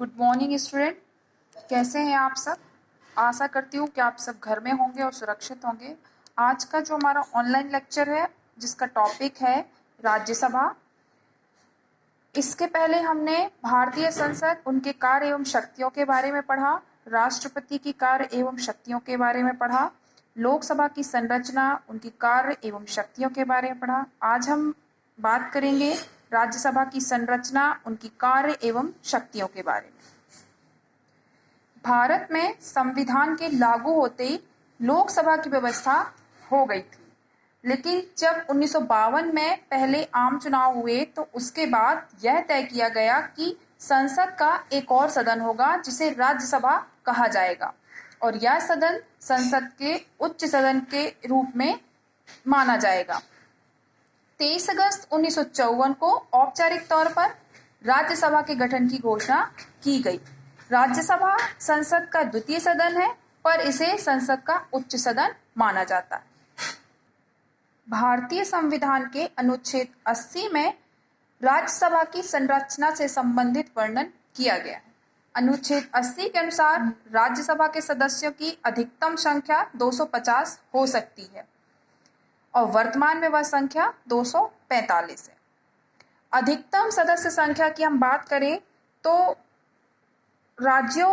Good morning student. कैसे हैं आप सब? आशा करती हूँ कि आप सब घर में होंगे और सुरक्षित होंगे। आज का जो हमारा ऑनलाइन लेक्चर है जिसका टॉपिक है राज्यसभा, इसके पहले हमने भारतीय संसद, उनके कार्य एवं शक्तियों के बारे में पढ़ा, राष्ट्रपति की कार्य एवं शक्तियों के बारे में पढ़ा, लोकसभा की संरचना, उनकी कार्य एवं शक्तियों के बारे में पढ़ा। आज हम बात करेंगे राज्यसभा की संरचना, उनकी कार्य एवं शक्तियों के बारे में। भारत में संविधान के लागू होते ही लोकसभा की व्यवस्था हो गई थी, लेकिन जब 1952 में पहले आम चुनाव हुए तो उसके बाद यह तय किया गया कि संसद का एक और सदन होगा जिसे राज्यसभा कहा जाएगा, और यह सदन संसद के उच्च सदन के रूप में माना जाएगा। 23 अगस्त 1954 को औपचारिक तौर पर राज्यसभा के गठन की घोषणा की गई। राज्यसभा संसद का द्वितीय सदन है, पर इसे संसद का उच्च सदन माना जाता है। भारतीय संविधान के अनुच्छेद 80 में राज्यसभा की संरचना से संबंधित वर्णन किया गया है। अनुच्छेद 80 के अनुसार राज्यसभा के सदस्यों की अधिकतम संख्या 250 हो सकती है और वर्तमान में वह संख्या 245 है। अधिकतम सदस्य संख्या की हम बात करें तो राज्यों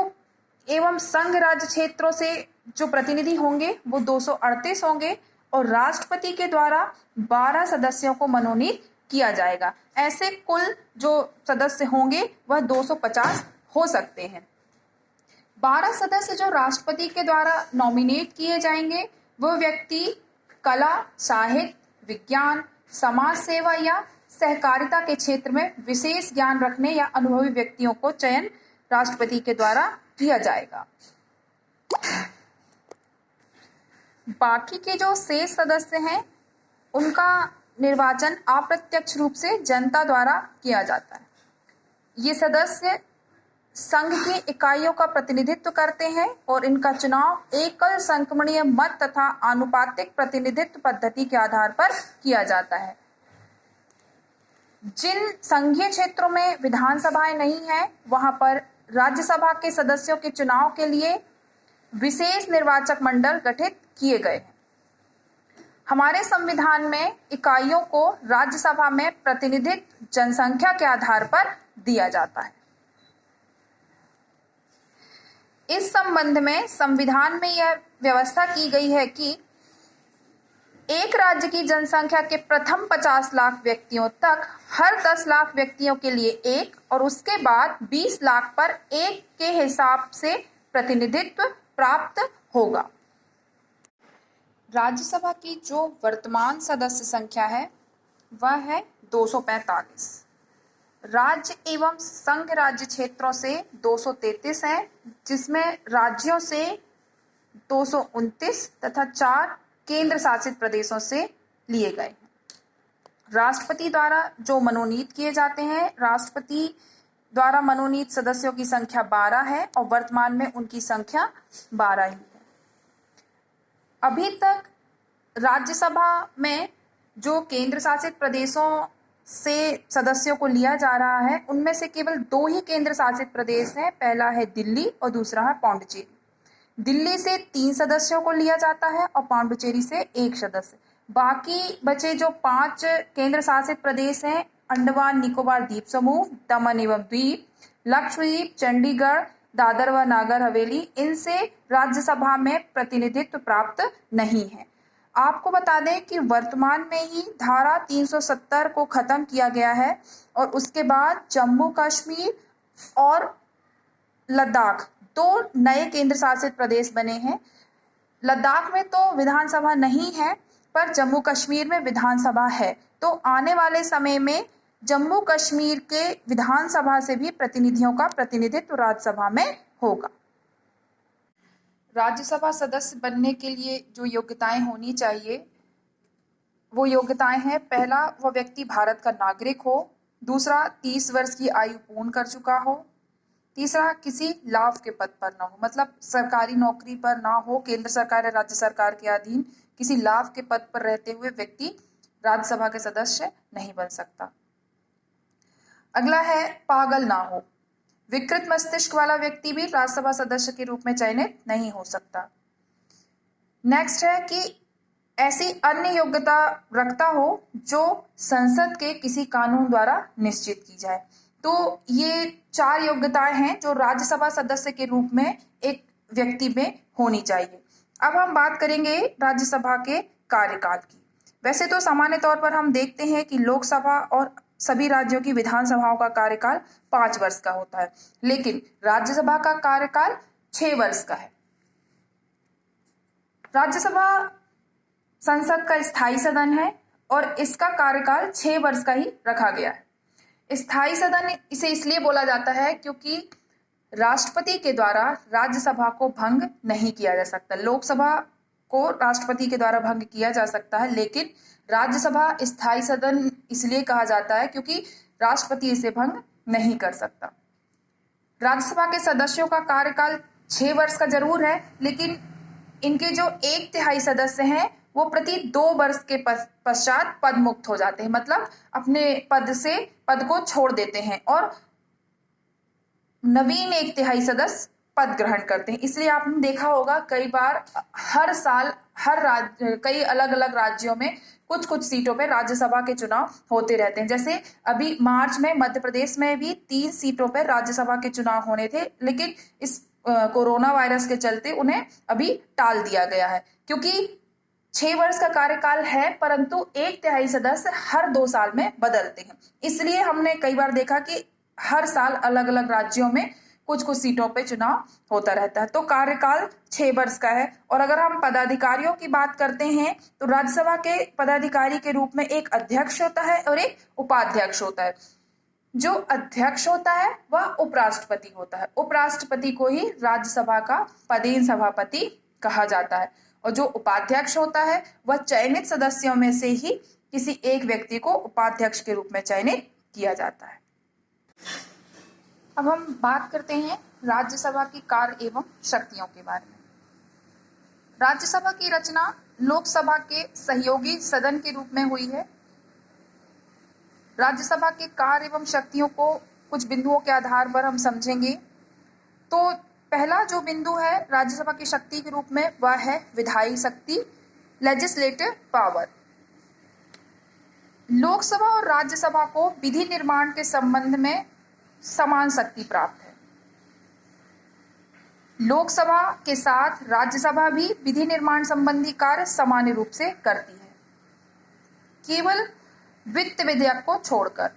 एवं संघ राज्य क्षेत्रों से जो प्रतिनिधि होंगे वो 238 होंगे और राष्ट्रपति के द्वारा 12 सदस्यों को मनोनीत किया जाएगा। ऐसे कुल जो सदस्य होंगे वह 250 हो सकते हैं। 12 सदस्य जो राष्ट्रपति के द्वारा नॉमिनेट किए जाएंगे वो व्यक्ति कला, साहित्य, विज्ञान, समाज सेवा या सहकारिता के क्षेत्र में विशेष ज्ञान रखने या अनुभवी व्यक्तियों को चयन राष्ट्रपति के द्वारा किया जाएगा। बाकी के जो शेष सदस्य हैं उनका निर्वाचन अप्रत्यक्ष रूप से जनता द्वारा किया जाता है। ये सदस्य संघ की इकाइयों का प्रतिनिधित्व करते हैं और इनका चुनाव एकल संक्रमणीय मत तथा आनुपातिक प्रतिनिधित्व पद्धति के आधार पर किया जाता है। जिन संघीय क्षेत्रों में विधानसभाएं नहीं हैं वहां पर राज्यसभा के सदस्यों के चुनाव के लिए विशेष निर्वाचक मंडल गठित किए गए हैं। हमारे संविधान में इकाइयों को राज्यसभा में प्रतिनिधित्व जनसंख्या के आधार पर दिया जाता है। इस संबंध में संविधान में यह व्यवस्था की गई है कि एक राज्य की जनसंख्या के प्रथम 50 लाख व्यक्तियों तक हर 10 लाख व्यक्तियों के लिए एक और उसके बाद 20 लाख पर एक के हिसाब से प्रतिनिधित्व प्राप्त होगा। राज्यसभा की जो वर्तमान सदस्य संख्या है वह है 245। राज्य एवं संघ राज्य क्षेत्रों से 233 है, जिसमें राज्यों से 229 तथा 4 केंद्र शासित प्रदेशों से लिए गए हैं। राष्ट्रपति द्वारा जो मनोनीत किए जाते हैं, राष्ट्रपति द्वारा मनोनीत सदस्यों की संख्या 12 है और वर्तमान में उनकी संख्या 12 ही है। अभी तक राज्यसभा में जो केंद्र शासित प्रदेशों से सदस्यों को लिया जा रहा है उनमें से केवल 2 ही केंद्र शासित प्रदेश हैं। पहला है दिल्ली और दूसरा है पांडिचेरी। दिल्ली से 3 सदस्यों को लिया जाता है और पांडिचेरी से 1 सदस्य। बाकी बचे जो 5 केंद्र शासित प्रदेश हैं, अंडमान निकोबार द्वीप समूह, दमन एवं द्वीप, लक्षद्वीप, चंडीगढ़, दादर व नागर हवेली, इनसे राज्यसभा में प्रतिनिधित्व प्राप्त नहीं है। आपको बता दें कि वर्तमान में ही धारा 370 को खत्म किया गया है और उसके बाद जम्मू कश्मीर और लद्दाख 2 नए केंद्र शासित प्रदेश बने हैं। लद्दाख में तो विधानसभा नहीं है पर जम्मू कश्मीर में विधानसभा है, तो आने वाले समय में जम्मू कश्मीर के विधानसभा से भी प्रतिनिधियों का प्रतिनिधित्व राज्यसभा में होगा। राज्यसभा सदस्य बनने के लिए जो योग्यताएं होनी चाहिए वो योग्यताएं हैं, पहला वह व्यक्ति भारत का नागरिक हो, दूसरा 30 वर्ष की आयु पूर्ण कर चुका हो, तीसरा किसी लाभ के पद पर ना हो, मतलब सरकारी नौकरी पर ना हो, केंद्र सरकार या राज्य सरकार के अधीन किसी लाभ के पद पर रहते हुए व्यक्ति राज्यसभा के सदस्य नहीं बन सकता। अगला है पागल ना हो। विकृत मस्तिष्क वाला व्यक्ति भी राज्यसभा सदस्य के रूप में चयनित नहीं हो सकता। नेक्स्ट है कि ऐसी अन्य योग्यता रखता हो जो संसद के किसी कानून द्वारा निश्चित की जाए। तो ये 4 योग्यताएं हैं जो राज्यसभा सदस्य के रूप में एक व्यक्ति में होनी चाहिए। अब हम बात करेंगे राज्यसभा के कार्यकाल की। वैसे तो सामान्य तौर पर हम देखते हैं कि लोकसभा और सभी राज्यों की विधानसभाओं का कार्यकाल 5 वर्ष का होता है, लेकिन राज्यसभा का कार्यकाल 6 वर्ष का है। राज्यसभा संसद का स्थायी सदन है और इसका कार्यकाल 6 वर्ष का ही रखा गया है। स्थायी सदन इसे इसलिए बोला जाता है क्योंकि राष्ट्रपति के द्वारा राज्यसभा को भंग नहीं किया जा सकता। लोकसभा को राष्ट्रपति के द्वारा भंग किया जा सकता है, लेकिन राज्यसभा स्थायी सदन इसलिए कहा जाता है क्योंकि राष्ट्रपति इसे भंग नहीं कर सकता। राज्यसभा के सदस्यों का कार्यकाल 6 वर्ष का जरूर है, लेकिन इनके जो 1/3 सदस्य हैं वो प्रति 2 वर्ष के पश्चात पद मुक्त हो जाते हैं, मतलब अपने पद को छोड़ देते हैं और नवीन 1/3 सदस्य पद ग्रहण करते हैं। इसलिए आपने देखा होगा कई बार हर साल कई अलग अलग राज्यों में कुछ सीटों पे राज्यसभा के चुनाव होते रहते हैं। जैसे अभी मार्च में मध्य प्रदेश में भी 3 सीटों पर राज्यसभा के चुनाव होने थे, लेकिन इस कोरोना वायरस के चलते उन्हें अभी टाल दिया गया है, क्योंकि 6 वर्ष का कार्यकाल है परंतु 1/3 सदस्य हर 2 साल में बदलते हैं। इसलिए हमने कई बार देखा कि हर साल अलग अलग राज्यों में कुछ सीटों पे चुनाव होता रहता है। तो कार्यकाल 6 वर्ष का है। और अगर हम पदाधिकारियों की बात करते हैं तो राज्यसभा के पदाधिकारी के रूप में एक अध्यक्ष होता है और एक उपाध्यक्ष होता है। जो अध्यक्ष होता है वह उपराष्ट्रपति होता है। उपराष्ट्रपति को ही राज्यसभा का पदेन सभापति कहा जाता है और जो उपाध्यक्ष होता है वह चयनित सदस्यों में से ही किसी एक व्यक्ति को उपाध्यक्ष के रूप में चयनित किया जाता है। अब हम बात करते हैं राज्यसभा की कार्य एवं शक्तियों के बारे में। राज्यसभा की रचना लोकसभा के सहयोगी सदन के रूप में हुई है। राज्यसभा के कार्य एवं शक्तियों को कुछ बिंदुओं के आधार पर हम समझेंगे। तो पहला जो बिंदु है राज्यसभा की शक्ति के रूप में वह है विधायी शक्ति, लेजिस्लेटिव पावर। लोकसभा और राज्यसभा को विधि निर्माण के संबंध में समान शक्ति प्राप्त है। लोकसभा के साथ राज्यसभा भी विधि निर्माण संबंधी कार्य सामान्य रूप से करती है, केवल वित्त विधेयक को छोड़कर।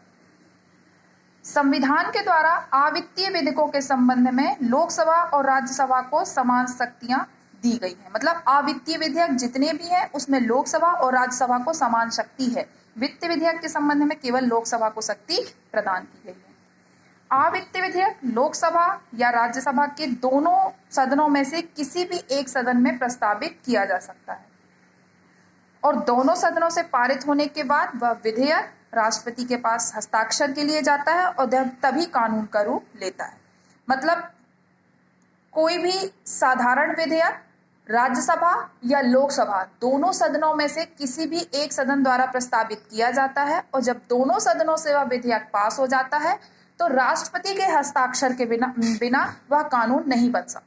संविधान के द्वारा अवित्तीय विधेयकों के संबंध में लोकसभा और राज्यसभा को समान शक्तियां दी गई हैं। मतलब अवित्तीय विधेयक जितने भी हैं उसमें लोकसभा और राज्यसभा को समान शक्ति है। वित्त विधेयक के संबंध में केवल लोकसभा को शक्ति प्रदान की गई है। अवित्तीय विधेयक लोकसभा या राज्यसभा के दोनों सदनों में से किसी भी एक सदन में प्रस्तावित किया जा सकता है और दोनों सदनों से पारित होने के बाद वह विधेयक राष्ट्रपति के पास हस्ताक्षर के लिए जाता है और तभी कानून का रूप लेता है। मतलब कोई भी साधारण विधेयक राज्यसभा या लोकसभा दोनों सदनों में से किसी भी एक सदन द्वारा प्रस्तावित किया जाता है और जब दोनों सदनों से वह विधेयक पास हो जाता है तो राष्ट्रपति के हस्ताक्षर के बिना वह कानून नहीं बन सकता।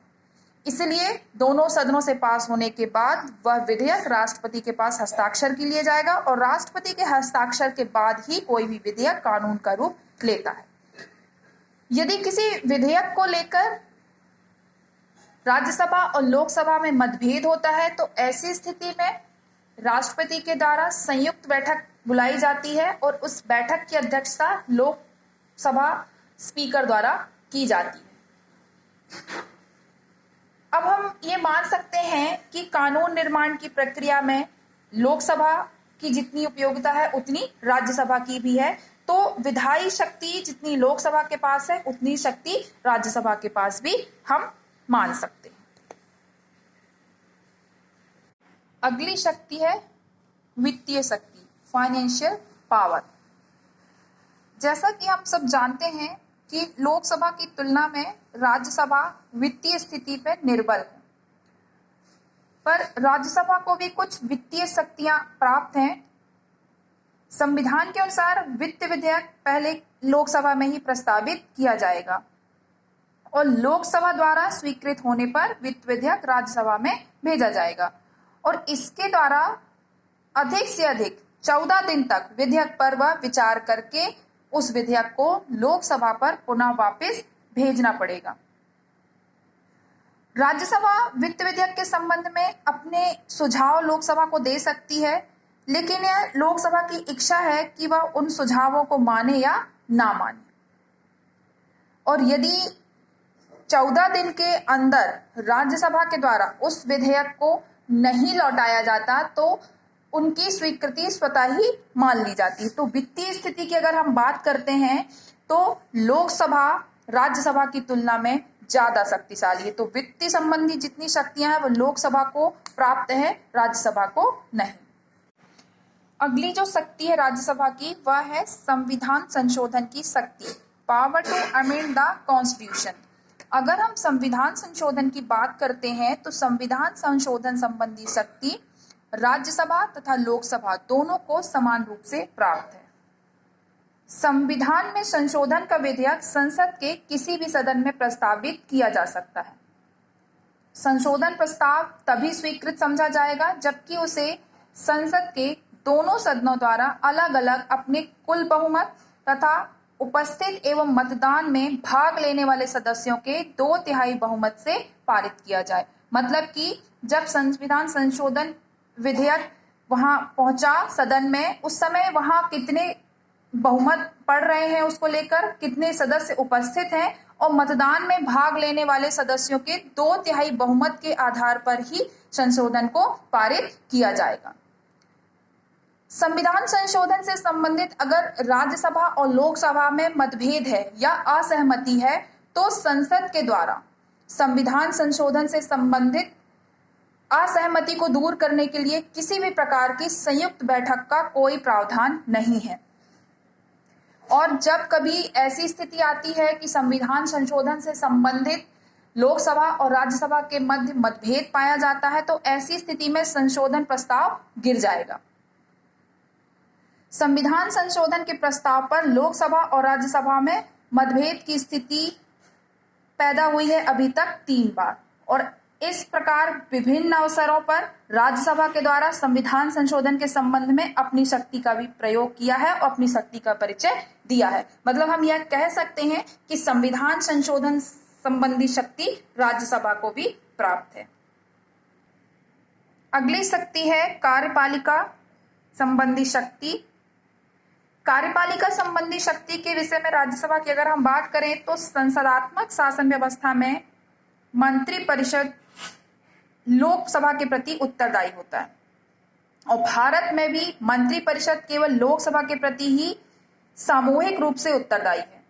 इसलिए दोनों सदनों से पास होने के बाद वह विधेयक राष्ट्रपति के पास हस्ताक्षर के लिए जाएगा और राष्ट्रपति के हस्ताक्षर के बाद ही कोई भी विधेयक कानून का रूप लेता है। यदि किसी विधेयक को लेकर राज्यसभा और लोकसभा में मतभेद होता है तो ऐसी स्थिति में राष्ट्रपति के द्वारा संयुक्त बैठक बुलाई जाती है और उस बैठक की अध्यक्षता लोकसभा स्पीकर द्वारा की जाती है। अब हम ये मान सकते हैं कि कानून निर्माण की प्रक्रिया में लोकसभा की जितनी उपयोगिता है उतनी राज्यसभा की भी है। तो विधायी शक्ति जितनी लोकसभा के पास है उतनी शक्ति राज्यसभा के पास भी हम मान सकते हैं। अगली शक्ति है वित्तीय शक्ति, फाइनेंशियल पावर। जैसा कि हम सब जानते हैं कि लोकसभा की तुलना में राज्यसभा वित्तीय स्थिति पर निर्भर है, पर राज्यसभा को भी कुछ वित्तीय शक्तियां प्राप्त हैं। संविधान के अनुसार वित्त विधेयक पहले लोकसभा में ही प्रस्तावित किया जाएगा और लोकसभा द्वारा स्वीकृत होने पर वित्त विधेयक राज्यसभा में भेजा जाएगा और इसके द्वारा अधिक से अधिक 14 दिन तक विधेयक पर वह विचार करके उस विधेयक को लोकसभा पर पुनः वापस भेजना पड़ेगा। राज्यसभा वित्त विधेयक के संबंध में अपने सुझाव लोकसभा को दे सकती है, लेकिन यह लोकसभा की इच्छा है कि वह उन सुझावों को माने या ना माने। और यदि 14 दिन के अंदर राज्यसभा के द्वारा उस विधेयक को नहीं लौटाया जाता तो उनकी स्वीकृति स्वतः ही मान ली जाती। तो वित्तीय स्थिति की अगर हम बात करते हैं तो लोकसभा राज्यसभा की तुलना में ज्यादा शक्तिशाली है। तो वित्तीय संबंधी जितनी शक्तियां हैं वो लोकसभा को प्राप्त है, राज्यसभा को नहीं। अगली जो शक्ति है राज्यसभा की वह है संविधान संशोधन की शक्ति, power to amend the constitution. अगर हम संविधान संशोधन की बात करते हैं तो संविधान संशोधन संबंधी शक्ति राज्यसभा तथा लोकसभा दोनों को समान रूप से प्राप्त है। संविधान में संशोधन का विधेयक संसद के किसी भी सदन में प्रस्तावित किया जा सकता है। संशोधन प्रस्ताव तभी स्वीकृत समझा जाएगा जबकि उसे संसद के दोनों सदनों द्वारा अलग अलग अपने कुल बहुमत तथा उपस्थित एवं मतदान में भाग लेने वाले सदस्यों के 2/3 बहुमत से पारित किया जाए। मतलब कि जब संविधान संशोधन विधेयक वहां पहुंचा सदन में, उस समय वहां कितने बहुमत पढ़ रहे हैं उसको लेकर, कितने सदस्य उपस्थित हैं और मतदान में भाग लेने वाले सदस्यों के 2/3 बहुमत के आधार पर ही संशोधन को पारित किया जाएगा। संविधान संशोधन से संबंधित अगर राज्यसभा और लोकसभा में मतभेद है या असहमति है तो संसद के द्वारा संविधान संशोधन से संबंधित असहमति को दूर करने के लिए किसी भी प्रकार की संयुक्त बैठक का कोई प्रावधान नहीं है। और जब कभी ऐसी स्थिति आती है कि संविधान संशोधन से संबंधित लोकसभा और राज्यसभा के मध्य मतभेद पाया जाता है तो ऐसी स्थिति में संशोधन प्रस्ताव गिर जाएगा। संविधान संशोधन के प्रस्ताव पर लोकसभा और राज्यसभा में मतभेद की स्थिति पैदा हुई है अभी तक 3 बार और इस प्रकार विभिन्न अवसरों पर राज्यसभा के द्वारा संविधान संशोधन के संबंध में अपनी शक्ति का भी प्रयोग किया है और अपनी शक्ति का परिचय दिया है। मतलब हम यह कह सकते हैं कि संविधान संशोधन संबंधी शक्ति राज्यसभा को भी प्राप्त है। अगली शक्ति है कार्यपालिका संबंधी शक्ति। कार्यपालिका संबंधी शक्ति के विषय में राज्यसभा की अगर हम बात करें तो संसदात्मक शासन व्यवस्था में मंत्रिपरिषद लोकसभा के प्रति उत्तरदायी होता है और भारत में भी मंत्रिपरिषद केवल लोकसभा के प्रति ही सामूहिक रूप से उत्तरदायी है,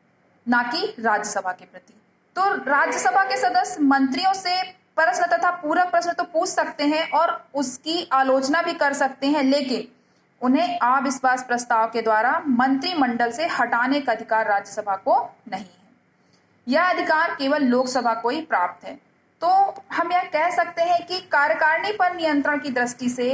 ना कि राज्यसभा के प्रति। तो राज्यसभा के सदस्य मंत्रियों से प्रश्न तथा पूरक प्रश्न तो पूछ सकते हैं और उसकी आलोचना भी कर सकते हैं, लेकिन उन्हें अविश्वास प्रस्ताव के द्वारा मंत्रिमंडल से हटाने का अधिकार राज्यसभा को नहीं है। यह अधिकार केवल लोकसभा को ही प्राप्त है। तो हम यह कह सकते हैं कि कार्यकारिणी पर नियंत्रण की दृष्टि से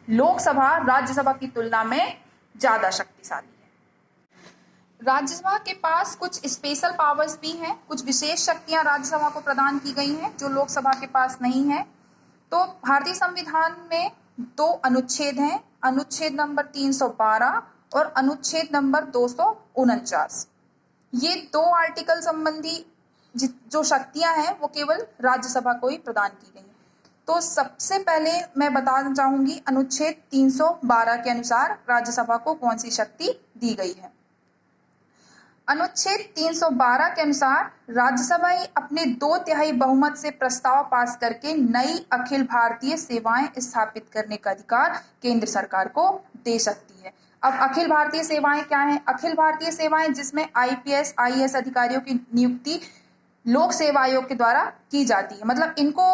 लोकसभा राज्यसभा की तुलना में ज्यादा शक्तिशाली है। राज्यसभा के पास कुछ स्पेशल पावर्स भी हैं, कुछ विशेष शक्तियां राज्यसभा को प्रदान की गई हैं जो लोकसभा के पास नहीं है। तो भारतीय संविधान में 2 अनुच्छेद हैं, अनुच्छेद नंबर 312 और अनुच्छेद नंबर 249। ये 2 आर्टिकल संबंधी जो शक्तियां हैं वो केवल राज्यसभा को ही प्रदान की गई हैं। तो सबसे पहले मैं बताना चाहूंगी अनुच्छेद 312 के अनुसार राज्यसभा को कौन सी शक्ति दी गई है। अनुच्छेद 312 के अनुसार राज्यसभा ही अपने 2/3 बहुमत से प्रस्ताव पास करके नई अखिल भारतीय सेवाएं स्थापित करने का अधिकार केंद्र सरकार को दे सकती है। अब अखिल भारतीय सेवाएं क्या हैं? अखिल भारतीय सेवाएं जिसमें IPS, IAS अधिकारियों की नियुक्ति लोक सेवा आयोग के द्वारा की जाती है। मतलब इनको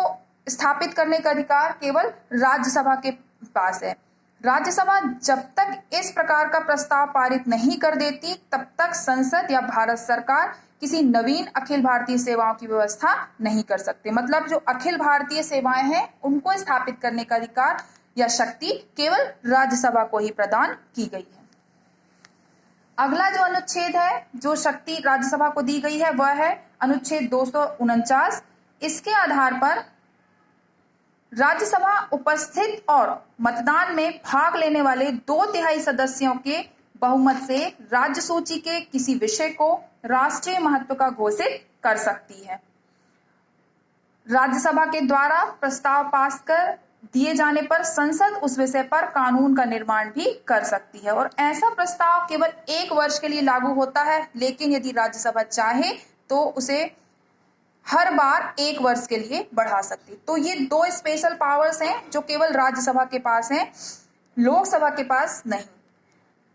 स्थापित करने का अधिकार केवल राज्यसभा के पास है। राज्यसभा जब तक इस प्रकार का प्रस्ताव पारित नहीं कर देती तब तक संसद या भारत सरकार किसी नवीन अखिल भारतीय सेवाओं की व्यवस्था नहीं कर सकते। मतलब जो अखिल भारतीय सेवाएं हैं उनको स्थापित करने का अधिकार या शक्ति केवल राज्यसभा को ही प्रदान की गई है। अगला जो अनुच्छेद है, जो शक्ति राज्यसभा को दी गई है, वह है अनुच्छेद 249, इसके आधार पर राज्यसभा उपस्थित और मतदान में भाग लेने वाले 2/3 सदस्यों के बहुमत से राज्य सूची के किसी विषय को राष्ट्रीय महत्व का घोषित कर सकती है। राज्यसभा के द्वारा प्रस्ताव पास कर दिए जाने पर संसद उस विषय पर कानून का निर्माण भी कर सकती है और ऐसा प्रस्ताव केवल 1 वर्ष के लिए लागू होता है, लेकिन यदि राज्यसभा चाहे तो उसे हर बार 1 वर्ष के लिए बढ़ा सकती है। तो ये 2 स्पेशल पावर्स हैं जो केवल राज्यसभा के पास हैं, लोकसभा के पास नहीं।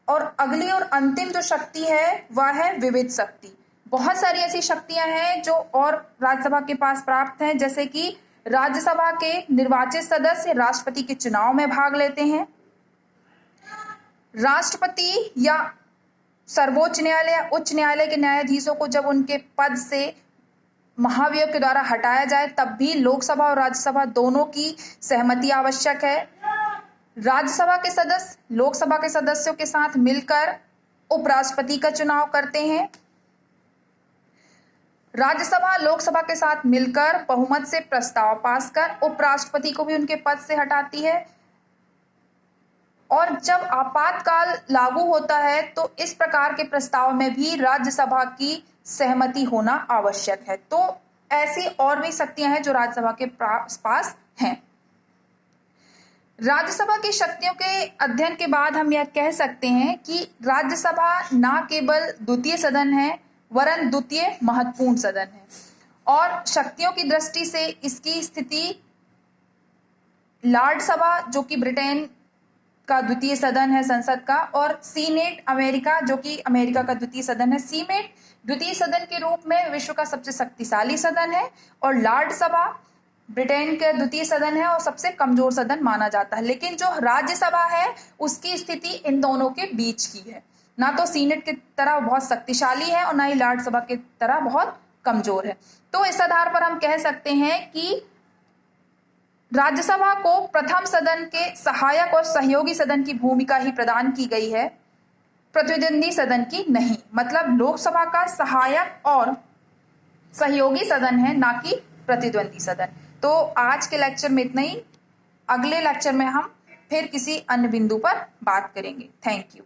और अगली और अंतिम जो शक्ति है वह है विविध शक्ति। बहुत सारी ऐसी शक्तियां हैं जो और राज्यसभा के पास प्राप्त हैं, जैसे कि राज्यसभा के निर्वाचित सदस्य राष्ट्रपति के चुनाव में भाग लेते हैं। राष्ट्रपति या सर्वोच्च न्यायालय या उच्च न्यायालय के न्यायाधीशों को जब उनके पद से महाभियोग के द्वारा हटाया जाए तब भी लोकसभा और राज्यसभा दोनों की सहमति आवश्यक है। राज्यसभा के सदस्य लोकसभा के सदस्यों के साथ मिलकर उपराष्ट्रपति का चुनाव करते हैं। राज्यसभा लोकसभा के साथ मिलकर बहुमत से प्रस्ताव पास कर उपराष्ट्रपति को भी उनके पद से हटाती है। और जब आपातकाल लागू होता है तो इस प्रकार के प्रस्ताव में भी राज्यसभा की सहमति होना आवश्यक है। तो ऐसी और भी शक्तियां हैं जो राज्यसभा के पास हैं। राज्यसभा की शक्तियों के अध्ययन के बाद हम यह कह सकते हैं कि राज्यसभा न केवल द्वितीय सदन है वरन द्वितीय महत्वपूर्ण सदन है और शक्तियों की दृष्टि से इसकी स्थिति लॉर्ड सभा जो कि ब्रिटेन का द्वितीय सदन है संसद का, और सीनेट अमेरिका जो कि अमेरिका का द्वितीय सदन है। सीनेट द्वितीय सदन के रूप में विश्व का सबसे शक्तिशाली सदन है और लॉर्ड सभा ब्रिटेन का द्वितीय सदन है और सबसे कमजोर सदन माना जाता है। लेकिन जो राज्यसभा है उसकी स्थिति इन दोनों के बीच की है, ना तो सीनेट की तरह बहुत शक्तिशाली है और ना ही लॉर्ड सभा की तरह बहुत कमजोर है। तो इस आधार पर हम कह सकते हैं कि राज्यसभा को प्रथम सदन के सहायक और सहयोगी सदन की भूमिका ही प्रदान की गई है, प्रतिद्वंदी सदन की नहीं। मतलब लोकसभा का सहायक और सहयोगी सदन है, ना कि प्रतिद्वंदी सदन। तो आज के लेक्चर में इतना ही। अगले लेक्चर में हम फिर किसी अन्य बिंदु पर बात करेंगे। Thank you.